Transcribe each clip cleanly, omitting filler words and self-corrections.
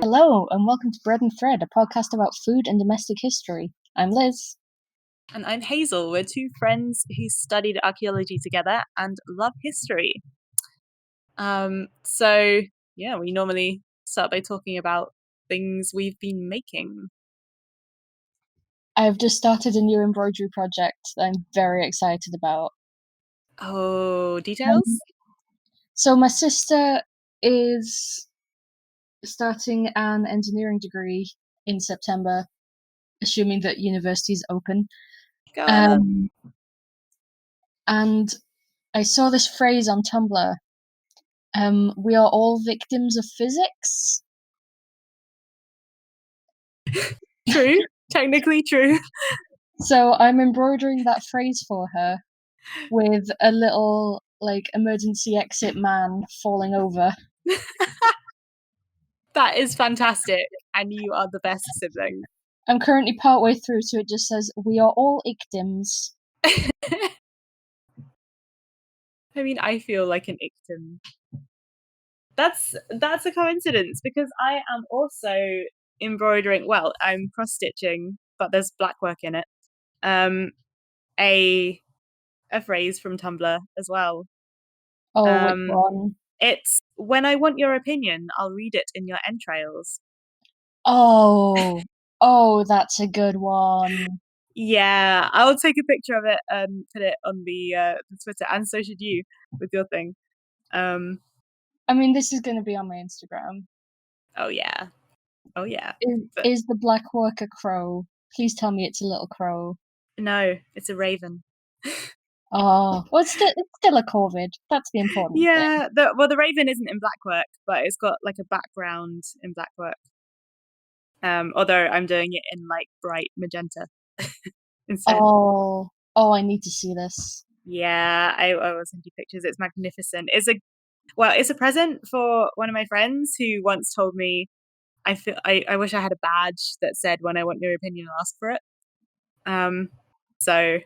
Hello, and welcome to Bread and Thread, a podcast about food and domestic history. I'm Liz. And I'm Hazel. We're two friends who studied archaeology together and love history. We normally start by talking about things we've been making. I've just started a new embroidery project that I'm very excited about. Oh, details? So my sister is starting an engineering degree in September, assuming that university's open. Go Ella. And I saw this phrase on Tumblr. We are all victims of physics. True. Technically true. So I'm embroidering that phrase for her with a little, emergency exit man falling over. That is fantastic. And you are the best sibling. I'm currently partway through, so it just says, we are all ictims. I mean, I feel like an ictim. That's a coincidence because I am also embroidering. Well, I'm cross stitching, but there's black work in it. A phrase from Tumblr as well. Oh, which one? It's when I want your opinion, I'll read it in your entrails. Oh, that's a good one. Yeah, I'll take a picture of it and put it on the Twitter, and so should you with your thing. I mean, this is going to be on my Instagram. Oh yeah. Is the black work a crow? Please tell me it's a little crow. No, it's a raven. Oh, well, it's still a corvid. That's the important thing. Yeah, the raven isn't in black work, but it's got like a background in black work. Although I'm doing it in like bright magenta instead. Oh, I need to see this. Yeah, I will send you pictures. It's magnificent. It's a present for one of my friends who once told me, I wish I had a badge that said, when I want your opinion, I'll ask for it. So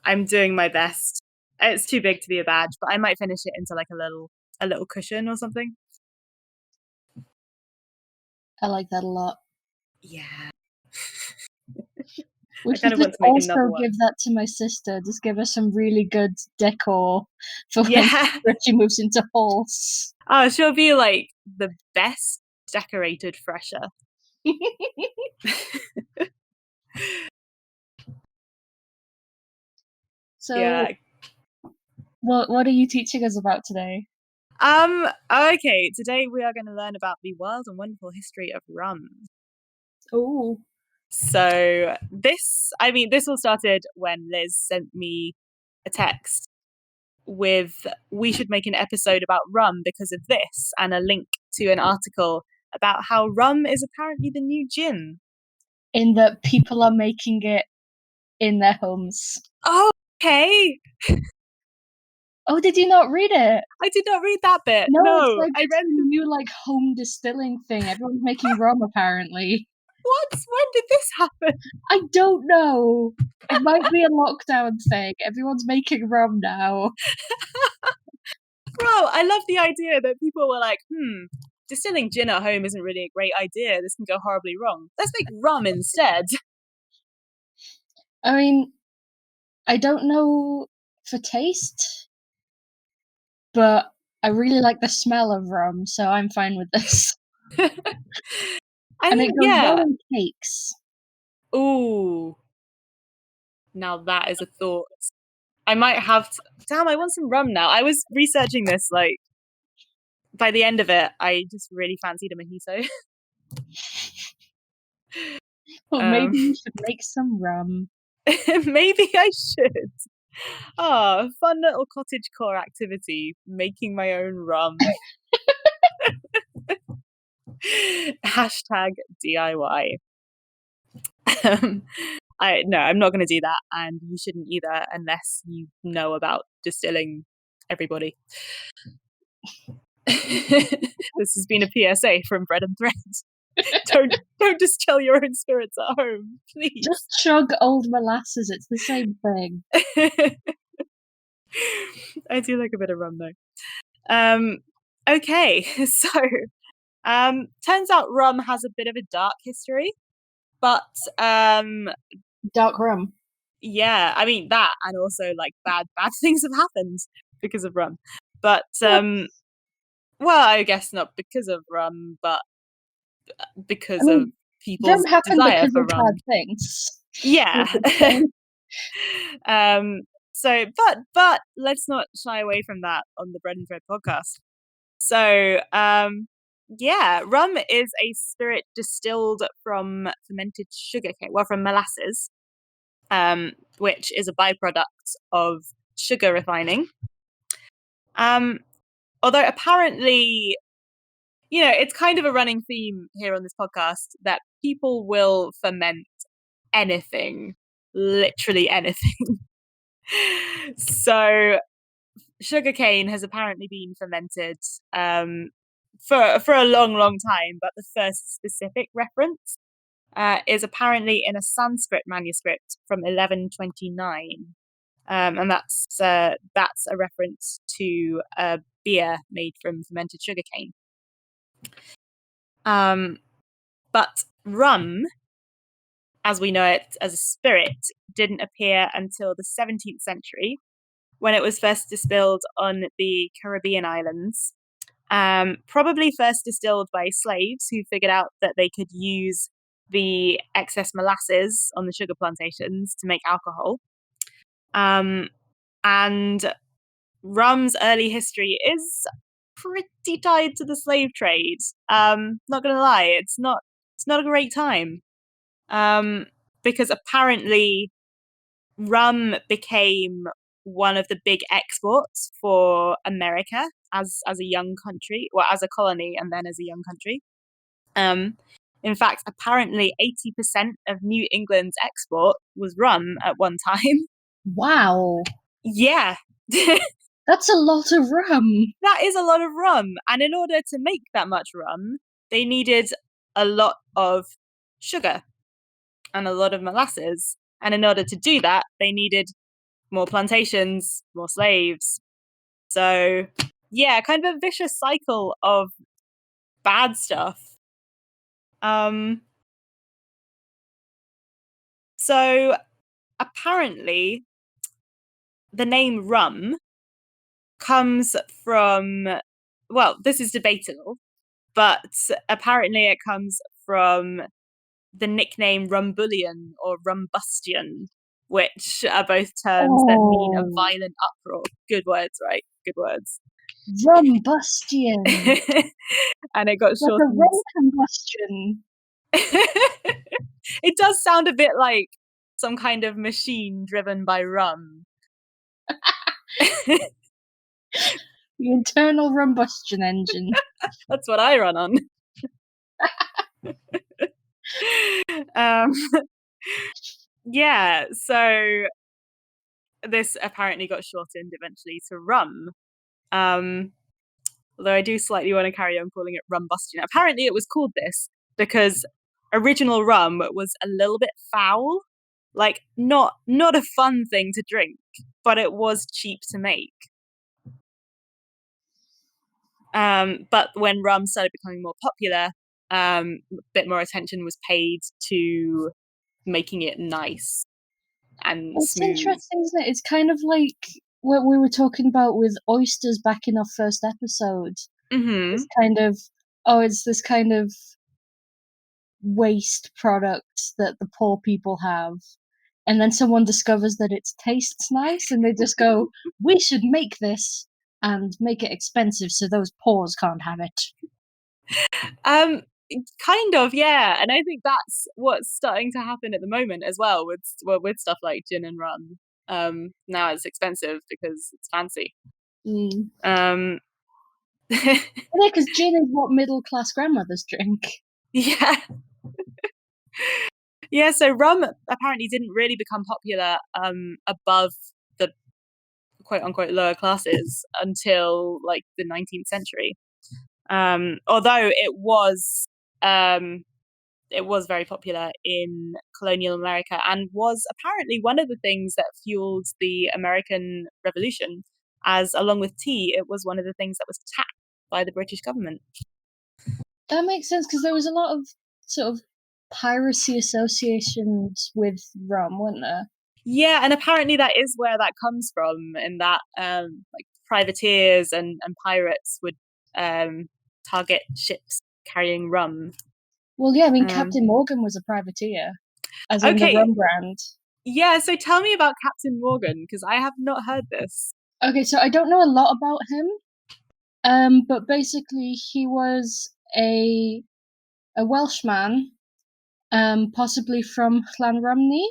I'm doing my best. It's too big to be a badge, but I might finish it into like a little cushion or something. I like that a lot. Yeah. We should just also give that to my sister. Just give her some really good decor for when she moves into halls. Oh, she'll be like the best decorated fresher. So, yeah. What are you teaching us about today? Okay, today we are going to learn about the wild and wonderful history of rum. Oh. So this all started when Liz sent me a text with, we should make an episode about rum because of this, and a link to an article about how rum is apparently the new gin. In that people are making it in their homes. Oh, okay. Oh, did you not read it? I did not read that bit. No, it's like I read the new home distilling thing. Everyone's making rum apparently. What? When did this happen? I don't know. It might be a lockdown thing. Everyone's making rum now. Bro, I love the idea that people were like, distilling gin at home isn't really a great idea. This can go horribly wrong. Let's make rum instead. I mean, I don't know for taste, but I really like the smell of rum, so I'm fine with this. And it goes well in cakes. Ooh. Now that is a thought. I might have to... Damn, I want some rum now. I was researching this, like, by the end of it, I just really fancied a mojito. Well, maybe you should make some rum. Maybe I should. Oh, fun little cottagecore activity, making my own rum. Hashtag DIY. I'm not going to do that, and you shouldn't either unless you know about distilling, everybody. This has been a PSA from Bread and Thread. Don't distill your own spirits at home, please. Just chug old molasses, it's the same thing. I do like a bit of rum though. Okay, so Turns out rum has a bit of a dark history, but Dark rum. yeah, I mean that, and also like bad things have happened because of rum. But well, I guess not because of rum, but I because of mean, rum people's happened desire because for of bad rum. things. Yeah. You could say. So, but let's not shy away from that on the Bread and Bread podcast. So, yeah, rum is a spirit distilled from fermented sugarcane, well, from molasses, which is a byproduct of sugar refining. Although apparently, it's kind of a running theme here on this podcast that people will ferment anything, literally anything. So sugarcane has apparently been fermented for a long time, but the first specific reference is apparently in a Sanskrit manuscript from 1129, and that's a reference to a beer made from fermented sugarcane. But rum, as we know it as a spirit, didn't appear until the 17th century, when it was first distilled on the Caribbean islands. Probably first distilled by slaves who figured out that they could use the excess molasses on the sugar plantations to make alcohol. And rum's early history is pretty tied to the slave trade. Not gonna lie, it's not a great time. Because apparently rum became one of the big exports for America as a young country, well, as a colony and then as a young country. In fact, apparently 80% of New England's export was rum at one time. Wow. Yeah. That's a lot of rum. That is a lot of rum. And in order to make that much rum, they needed a lot of sugar and a lot of molasses. And in order to do that, they needed more plantations, more slaves. So, yeah, kind of a vicious cycle of bad stuff. So apparently the name rum comes from, well, this is debatable, but apparently it comes from the nickname rumbullion or rumbustion, which are both terms that mean a violent uproar. Good words, right? Good words. Rumbustion. And it got Like a shortened. rum combustion. It does sound a bit like some kind of machine driven by rum. The internal rumbustion engine. That's what I run on. Yeah, so this apparently got shortened eventually to rum. Although I do slightly want to carry on calling it rumbustion. Apparently it was called this because original rum was a little bit foul. Like not a fun thing to drink, but it was cheap to make. But when rum started becoming more popular, a bit more attention was paid to making it nice and It's smooth. interesting, isn't it? It's kind of like what we were talking about with oysters back in our first episode. Mm-hmm. It's kind of, it's this kind of waste product that the poor people have. And then someone discovers that it tastes nice and they just go, we should make this and make it expensive so those poors can't have it. Kind of, yeah. And I think that's what's starting to happen at the moment as well with stuff like gin and rum. Now it's expensive because it's fancy. Yeah, because gin is what middle class grandmothers drink. Yeah. Yeah, so rum apparently didn't really become popular above the quote unquote lower classes until like the 19th century. Although it was very popular in colonial America and was apparently one of the things that fueled the American Revolution, as along with tea, it was one of the things that was taxed by the British government. That makes sense because there was a lot of sort of piracy associations with rum, weren't there? Yeah, and apparently that is where that comes from, in that like privateers and pirates would target ships carrying rum. Well, yeah, I mean, Um, Captain Morgan was a privateer, as in the okay, rum brand. yeah. So tell me about Captain Morgan, because I have not heard this. Okay, so I don't know a lot about him, but basically he was a Welshman, possibly from Llanrumney,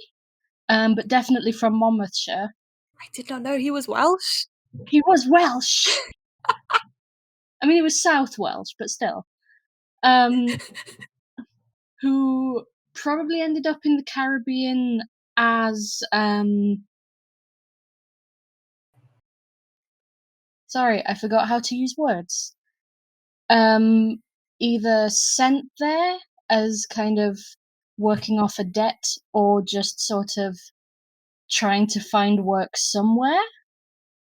but definitely from Monmouthshire. I did not know he was Welsh. He was Welsh. I mean, he was South Welsh, but still. Um, who probably ended up in the Caribbean as sorry, I forgot how to use words. Either sent there as kind of working off a debt or just sort of trying to find work somewhere.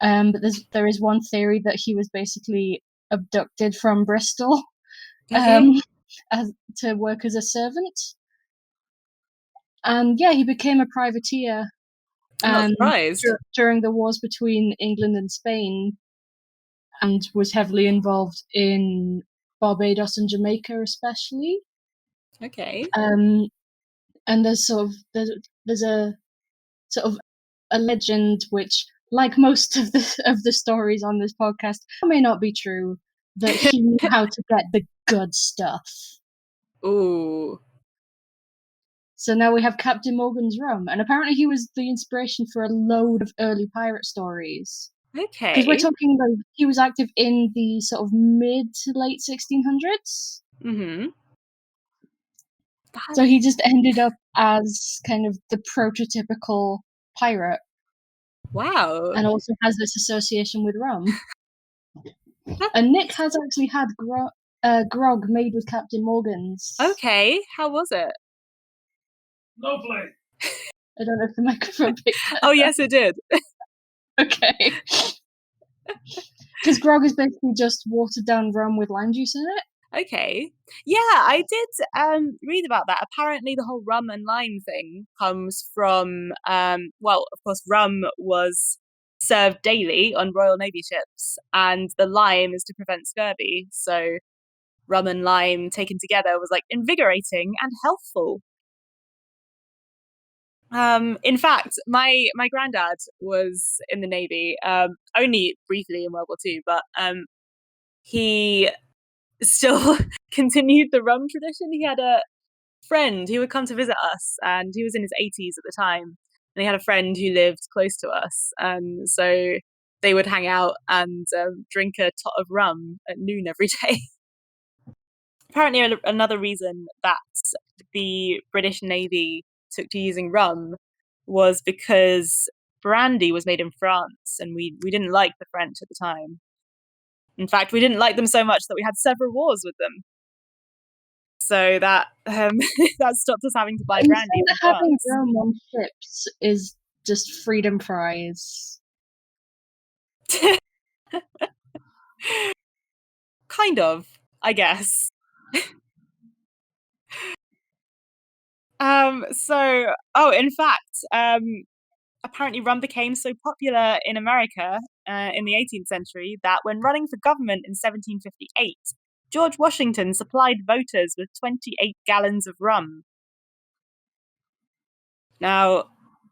But there is one theory that he was basically abducted from Bristol Hmm. um, as, to work as a servant. And yeah, he became a privateer I'm not and surprised. during the wars between England and Spain, and was heavily involved in Barbados and Jamaica, especially. Okay. Um, and there's a sort of a legend which, like most of the stories on this podcast, may not be true, that he knew how to get the good stuff. Ooh. So now we have Captain Morgan's rum, and apparently he was the inspiration for a load of early pirate stories. Because we're Okay. talking like he was active in the sort of mid to late 1600s. Hmm. So he just ended up as kind of the prototypical pirate, Wow. and also has this association with rum. That- And Nick has actually had grog made with Captain Morgan's. Okay. How was it? Lovely. I don't know if the microphone picked that Oh, up. yes, it did. Okay. Because grog is basically just watered down rum with lime juice in it. Okay. Yeah, I did read about that. Apparently the whole rum and lime thing comes from well, of course rum was served daily on Royal Navy ships, and the lime is to prevent scurvy. So rum and lime taken together was like invigorating and healthful. In fact, my granddad was in the Navy, only briefly in World War II, but he still continued the rum tradition. He had a friend who would come to visit us, and he was in his 80s at the time. And he had a friend who lived close to us, and so they would hang out and drink a tot of rum at noon every day. Apparently, another reason that the British Navy took to using rum was because brandy was made in France, and we didn't like the French at the time. In fact, we didn't like them so much that we had several wars with them. So that that stopped us having to buy Are you brandy saying from that having France. rum on ships is just freedom fries? Kind of, I guess. In fact, apparently rum became so popular in America in the 18th century that when running for government in 1758, George Washington supplied voters with 28 gallons of rum. Now,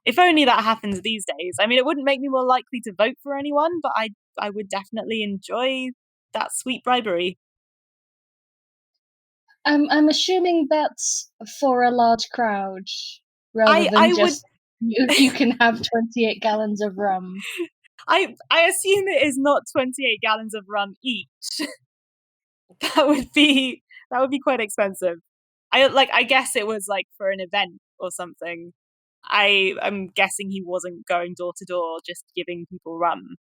if only that happens these days. I mean, it wouldn't make me more likely to vote for anyone, but I would definitely enjoy that sweet bribery. I'm assuming that's for a large crowd rather than I would just you can have 28 gallons of rum. I assume it is not 28 gallons of rum each. that would be quite expensive. I guess it was like for an event or something. I'm guessing he wasn't going door to door just giving people rum.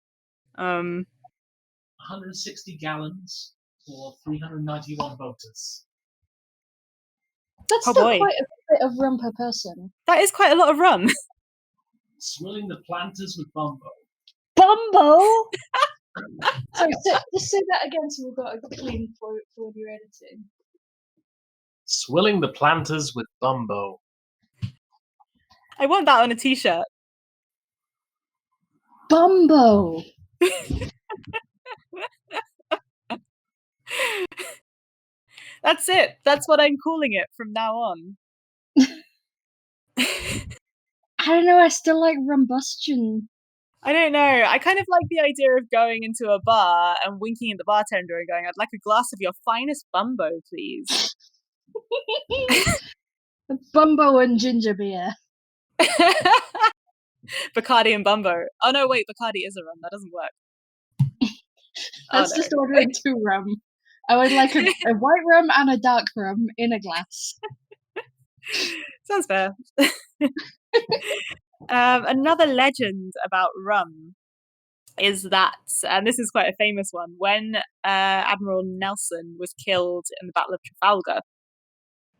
160 gallons for 391 voters. That's Oh still boy. quite a bit of rum per person. That is quite a lot of rum. Swilling the planters with bumbo. Bumbo! Sorry, just say that again so we've got a clean for when you're editing. Swilling the planters with bumbo. I want that on a t-shirt. Bumbo. That's it. That's what I'm calling it from now on. I don't know, I still like rumbustion. I don't know. I kind of like the idea of going into a bar and winking at the bartender and going, I'd like a glass of your finest bumbo, please. Bumbo and ginger beer. Bacardi and bumbo. Oh no, wait, Bacardi is a rum. That doesn't work. Let's just order 2 rum. I would like a white rum and a dark rum in a glass. Sounds fair. Another legend about rum is that, and this is quite a famous one, when Admiral Nelson was killed in the Battle of Trafalgar,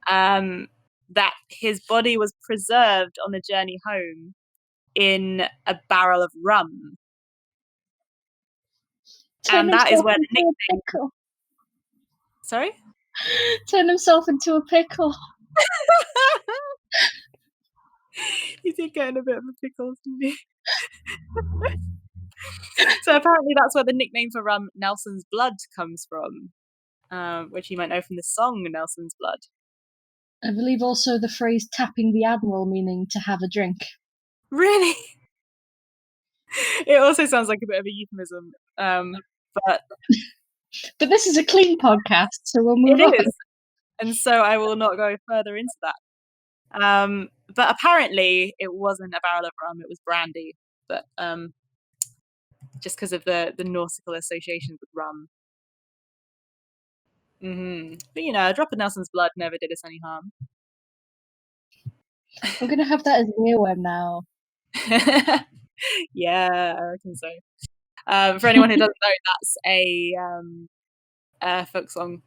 that his body was preserved on the journey home in a barrel of rum. And that is where the nickname... Pickle. Sorry? Turn himself into a pickle. You did get in a bit of a pickle, didn't you? So apparently that's where the nickname for rum, Nelson's Blood, comes from, which you might know from the song Nelson's Blood. I believe also the phrase tapping the admiral, meaning to have a drink. Really? It also sounds like a bit of a euphemism, but this is a clean podcast, so we'll move on. It is, and so I will not go further into that. But apparently it wasn't a barrel of rum, it was brandy, but just because of the nautical associations with rum. But you know, a drop of Nelson's Blood never did us any harm. I'm gonna have that as an earworm now. Yeah, I reckon so. For anyone who doesn't know, that's a folk song.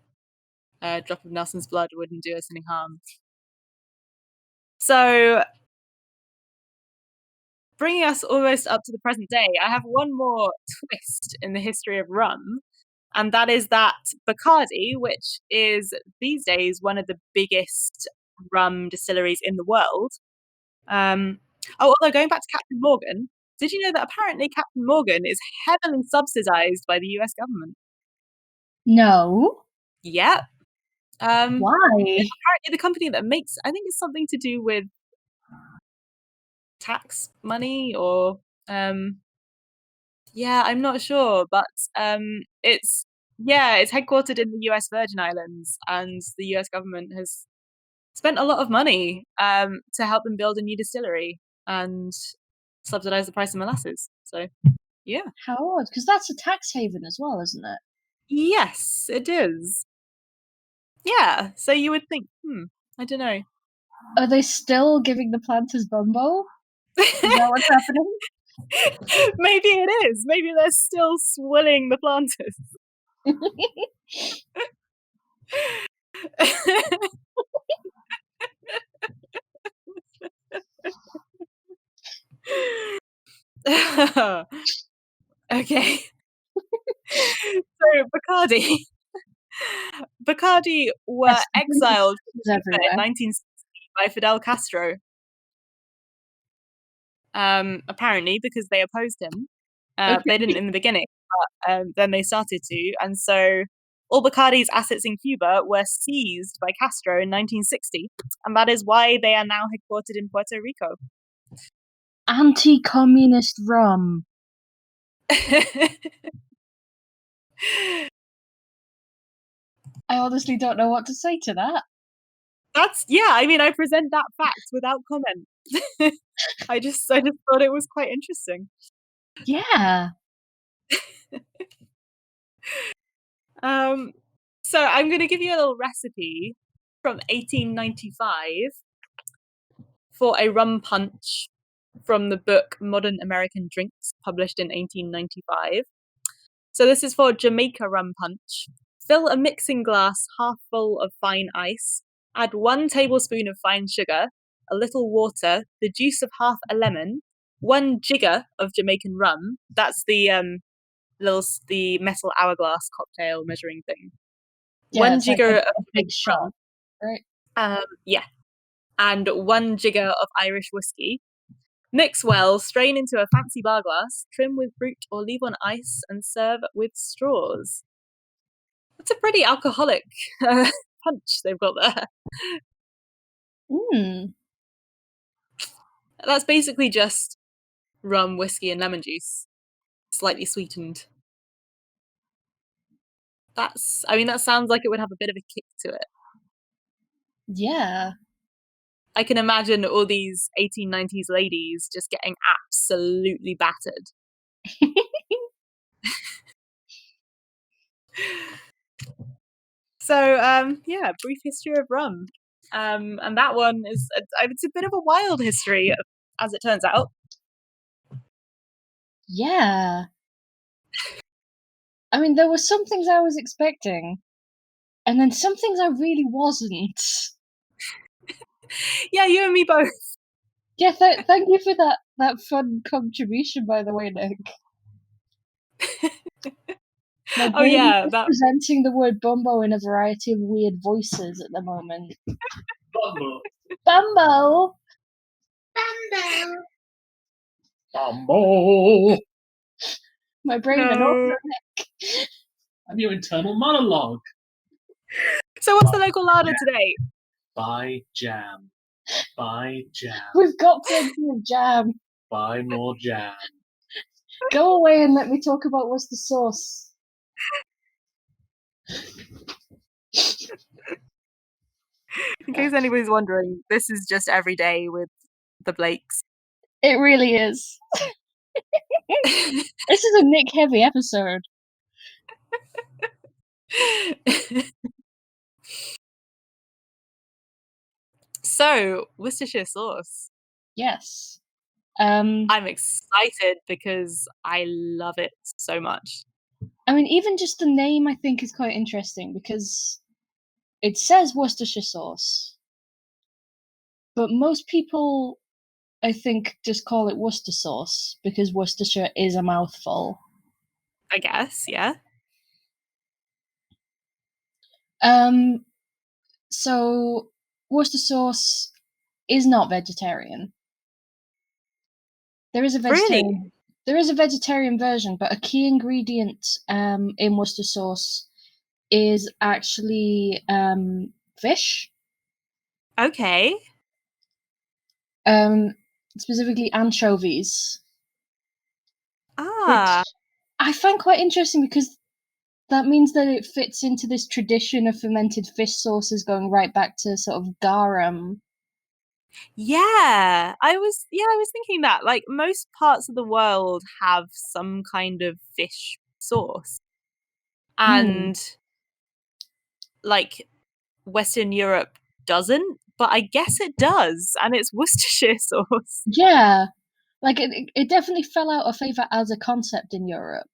A drop of Nelson's blood wouldn't do us any harm. So, bringing us almost up to the present day, I have one more twist in the history of rum, and that is that Bacardi, which is these days one of the biggest rum distilleries in the world. Although going back to Captain Morgan, did you know that apparently Captain Morgan is heavily subsidized by the US government? No. Yeah. Why? Apparently the company that makes, I think it's something to do with tax money or yeah, I'm not sure, but it's headquartered in the US Virgin Islands, and the US government has spent a lot of money to help them build a new distillery and subsidize the price of molasses. So yeah. How odd, because that's a tax haven as well, isn't it? Yes, it is. Yeah, so you would think, I don't know. Are they still giving the planters bumbo? Is that what's happening? Maybe it is. Maybe they're still swilling the planters. Okay. So Bacardi were exiled in 1960 by Fidel Castro. Apparently because they opposed him. They didn't in the beginning, but then they started to, and so all Bacardi's assets in Cuba were seized by Castro in 1960, and that is why they are now headquartered in Puerto Rico. Anti-communist rum. I honestly don't know what to say to that. I present that fact without comment. I just thought it was quite interesting. Yeah. So I'm going to give you a little recipe from 1895 for a rum punch from the book Modern American Drinks, published in 1895. So this is for Jamaica rum punch. Fill a mixing glass half full of fine ice. Add 1 tablespoon of fine sugar, a little water, the juice of half a lemon, 1 jigger of Jamaican rum. That's the metal hourglass cocktail measuring thing. Yeah, 1 jigger like of a big shot, right? Yeah. And 1 jigger of Irish whiskey. Mix well, strain into a fancy bar glass, trim with fruit or leave on ice, and serve with straws. That's a pretty alcoholic punch they've got there. Mm. That's basically just rum, whiskey, and lemon juice, slightly sweetened. That sounds like it would have a bit of a kick to it. Yeah. I can imagine all these 1890s ladies just getting absolutely battered. So, yeah, brief history of rum. And that one is, it's a bit of a wild history, as it turns out. Yeah. I mean, there were some things I was expecting, and then some things I really wasn't. Yeah, you and me both. Yeah, thank you for that fun contribution, by the way, Nick. My Oh yeah, is that presenting the word bumbo in a variety of weird voices at the moment. Bumbo. Bumbo! Bumbo. My brain and no. also Have your internal monologue. So what's the local larder today? Buy jam. Buy jam. We've got plenty of jam. Buy more jam. Go away and let me talk about Worcester sauce. In case anybody's wondering, this is just every day with the Blakes. It really is. This is a Nick heavy episode. So, Worcestershire sauce. Yes. I'm excited because I love it so much. I mean, even just the name I think is quite interesting because it says Worcestershire sauce, but most people, I think, just call it Worcester sauce because Worcestershire is a mouthful. I guess, yeah. So Worcester sauce is not vegetarian. There is a vegetarian. Really? There is a vegetarian version, but a key ingredient in Worcester sauce is actually fish. Okay. Specifically anchovies. Ah. Which I find quite interesting because that means that it fits into this tradition of fermented fish sauces going right back to sort of garum. Yeah, I was thinking that like most parts of the world have some kind of fish sauce. And like Western Europe doesn't, but I guess it does, and it's Worcestershire sauce. Yeah. Like it definitely fell out of favour as a concept in Europe.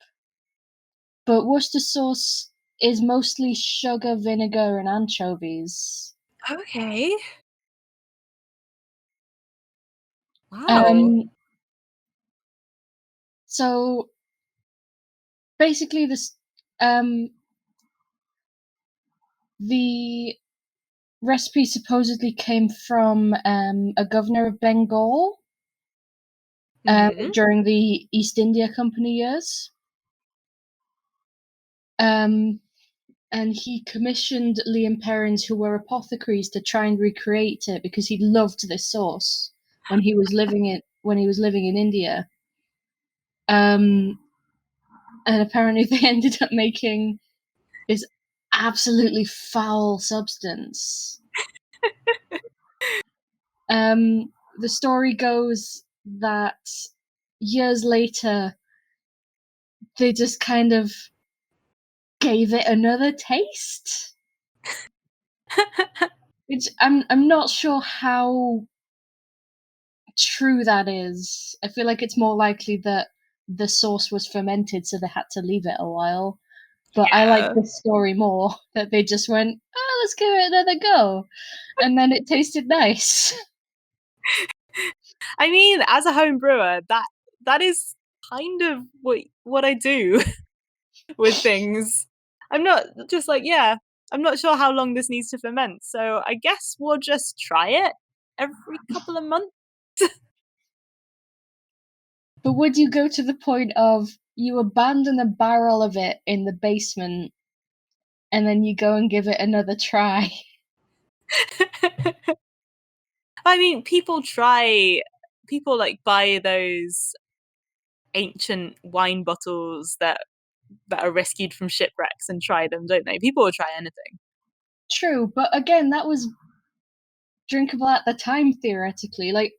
But Worcester sauce is mostly sugar, vinegar, and anchovies. Okay. Wow. So basically, the recipe supposedly came from a governor of Bengal during the East India Company years. And he commissioned Liam Perrins, who were apothecaries, to try and recreate it because he loved this sauce when he was living in India. And apparently they ended up making this absolutely foul substance. The story goes that years later they just kind of gave it another taste. Which I'm not sure how true that is. I feel like it's more likely that the sauce was fermented, so they had to leave it a while. But I like this story more, that they just went, oh, let's give it another go. And then it tasted nice. I mean, as a home brewer, that is kind of what I do with things. I'm not just like, yeah, I'm not sure how long this needs to ferment, so I guess we'll just try it every couple of months. But would you go to the point of you abandon a barrel of it in the basement and then you go and give it another try? I mean, people like buy those ancient wine bottles that are rescued from shipwrecks and try them, don't they? People will try anything. True, but again, that was drinkable at the time, theoretically. Like,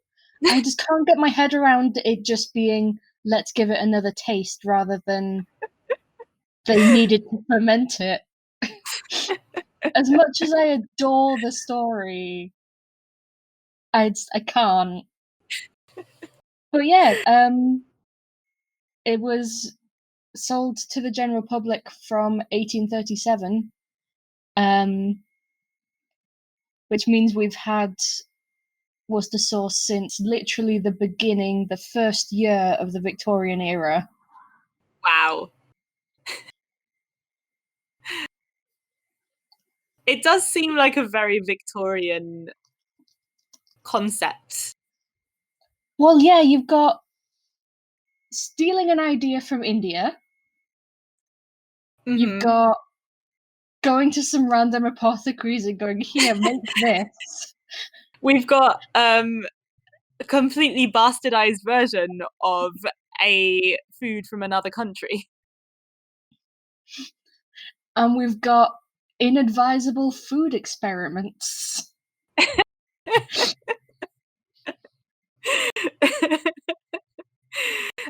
I just can't get my head around it just being, let's give it another taste, rather than they needed to ferment it. As much as I adore the story, I can't. But yeah, it was sold to the general public from 1837, which means we've had Worcester sauce since literally the beginning, the first year of the Victorian era. Wow. It does seem like a very Victorian concept. Well, yeah, you've got stealing an idea from India. Mm-hmm. You've got going to some random apothecaries and going, here, make this. We've got a completely bastardized version of a food from another country. And we've got inadvisable food experiments.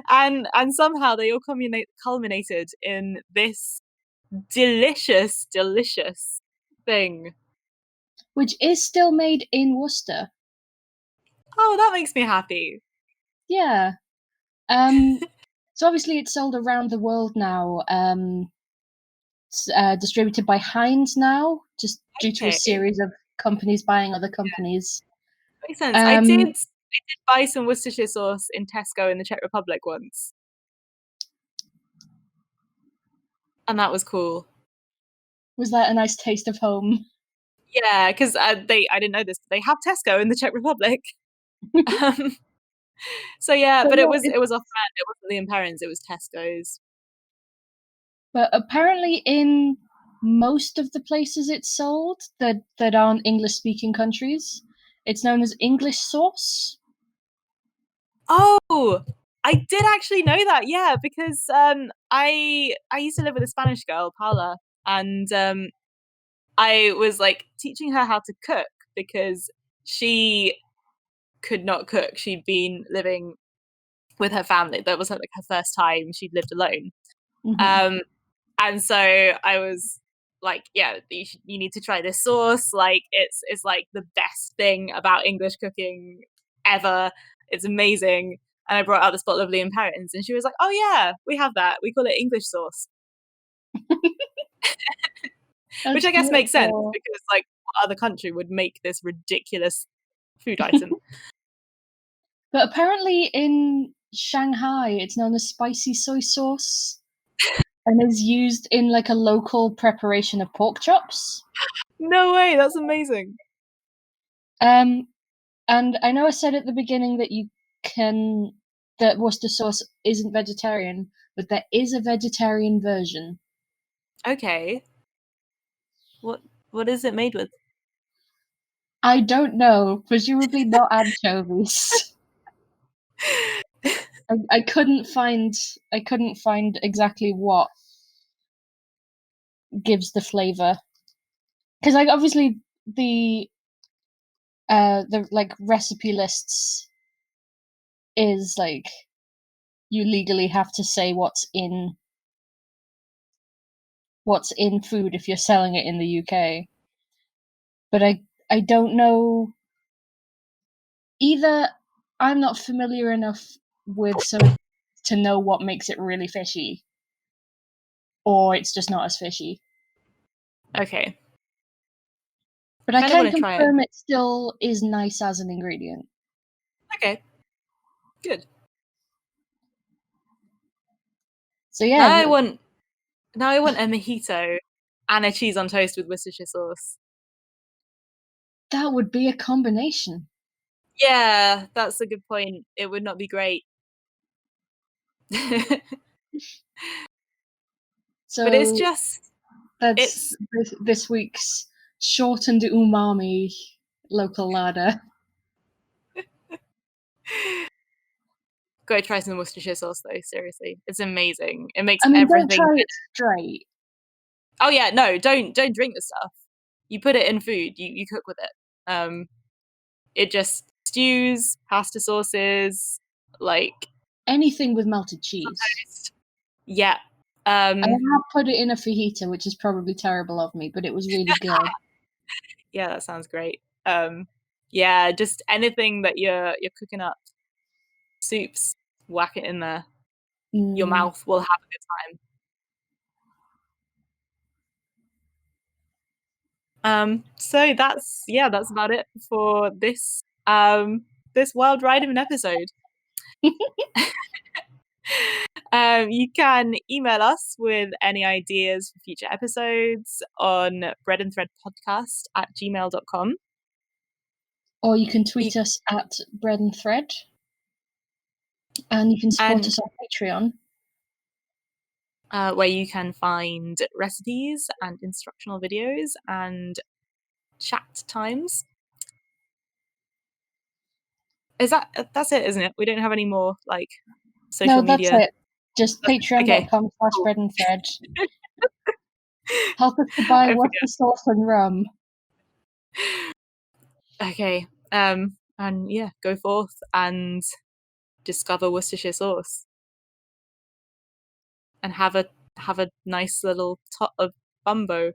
and somehow they all culminated in this delicious thing, which is still made in Worcester. Oh, that makes me happy. Yeah. So obviously it's sold around the world now. It's distributed by Heinz now, just due to a series of companies buying other companies. Yeah. Makes sense. I did buy some Worcestershire sauce in Tesco in the Czech Republic once. And that was cool. Was that a nice taste of home? Yeah, because I didn't know this, but they have Tesco in the Czech Republic. So yeah, but it was off-brand. It wasn't the Imperins, it was Tesco's. But apparently in most of the places it's sold that aren't English-speaking countries, it's known as English sauce. Oh, I did actually know that, yeah, because I used to live with a Spanish girl, Paula, and I was like teaching her how to cook because she could not cook. She'd been living with her family. That was like her first time she'd lived alone. Mm-hmm. And so I was like, yeah, you need to try this sauce. Like it's like the best thing about English cooking ever. It's amazing. And I brought out this bottle of Liam Perrins and she was like, oh yeah, we have that. We call it English sauce. Which I guess makes sense because like what other country would make this ridiculous food item? But apparently in Shanghai it's known as spicy soy sauce and is used in like a local preparation of pork chops. No way, that's amazing. And I know I said at the beginning that Worcester sauce isn't vegetarian, but there is a vegetarian version. Okay. What is it made with? I don't know. Presumably not anchovies. I couldn't find exactly what gives the flavor, because like obviously the like recipe lists is like you legally have to say what's in food if you're selling it in the UK. But I don't know. Either I'm not familiar enough with some to know what makes it really fishy, or it's just not as fishy. Okay. But I can confirm it still is nice as an ingredient. Okay. Good. So yeah. Now I want a mojito and a cheese on toast with Worcestershire sauce. That would be a combination. Yeah, that's a good point. It would not be great. So But it's just, that's this week's shortened umami local larder. Go try some Worcestershire sauce though, seriously. It's amazing. It makes I mean, everything don't try better. it straight. Oh yeah, no, don't drink the stuff. You put it in food, you cook with it. It just stews, pasta sauces, like Anything with melted cheese. toast. Yeah. I have put it in a fajita, which is probably terrible of me, but it was really good. Yeah, that sounds great. Yeah, just anything that you're cooking up. Soups, whack it in there. Your mouth will have a good time. So that's about it for this Wild Riderman episode. You can email us with any ideas for future episodes on breadandthreadpodcast@gmail.com. Or you can tweet us at Bread and Thread. And you can support us on Patreon. Where you can find recipes and instructional videos and chat times. That's it, isn't it? We don't have any more like social media. No, that's it. Just patreon.com/breadandthread. Help us to buy Worcester sauce and rum. Okay. And yeah, go forth and discover Worcestershire sauce. And have a nice little tot of bumbo.